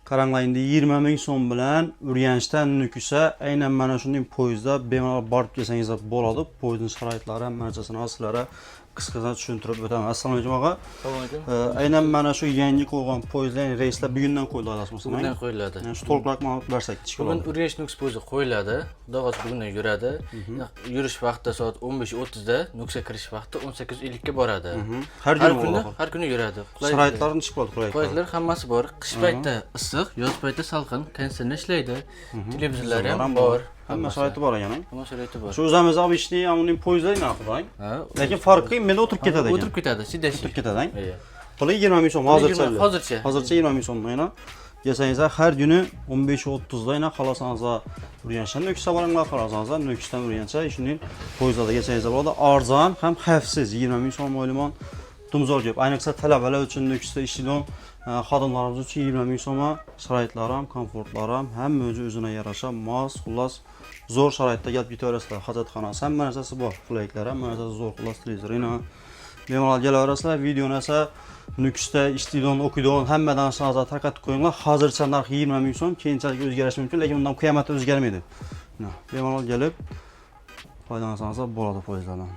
Qaranglar, 20 ming so'm bilan Urganchdan Nukusga aynan mana shunday poyezdda bemalol borib kelsangiz bo'ladi. Poyezdning sharoitlari, ham barchasini sizlarga qisqacha tushuntirib o'taman. Assalomu alaykum og'a. Assalomu alaykum. Aynan mana shu yangi qo'ygan poyezdlar, reyslar bugundan qo'yiladi asosan. Bugundan qo'yiladi. Shu to'liqroq ma'lumot bersak kichik Bugun Urganch Nukus poyezdi qo'yiladi. Xudo xohlasa bugundan yuradi. Yurish vaqti soat 15:30 da, Nukusga kirish vaqti 18:50 ga boradi. Har kuni yuradi. Sharoitlarni chiqib qoldi, qulaylik. Poyezdlar hammasi bor. Qish paytida issiq, yoz paytida salqin, konditsioner ishlaydi. Televizorlari ham bor. Hamma sharoiti bor ekan. Hamma sharoiti bor. Shu o'zimiz obishni uning poyezdlari narxi bor. Lekin farqi menda o'tirib ketadi ekan. O'tirib ketadi, sida o'tirib ketadi. Puli 20 ming so'm hozircha. Hozircha 20 ming so'm mana. Kelsangiz har kuni 15:30 da yana xalosangiz Urganchdan Nukusga boringlar, xalosangiz Nukusdan Urganchga shuning poyezdda kelsangiz bo'ladi. Arzon ham xavfsiz 20 ming so'm o'ylaman. Dumzor gap. Ayniqsa talabalar uchun Nukusda ishlaydigan xodimlarimiz uchun 20 ming so'm sharoitlari ham, komfortlari ham hamma o'zina yarasha mos, xullas zo'r sharoitda kelib ketaverasizlar. Hojatxonasi hamma narsasi bor, qulayliklar hamma narsasi zo'r, xullas televizorina. Bemalol kelaverasizlar. Videoni esa Nukusda ishlaydigan, o'qiydigan hammadan sanaza tarqatib qo'yinglar. Hozircha narxi 20 ming so'm, keyinchalik o'zgarishi mumkin, lekin undan qiyomatda o'zgarmaydi. Bemalol kelib foydalansangiz bo'ladi poyezdlardan.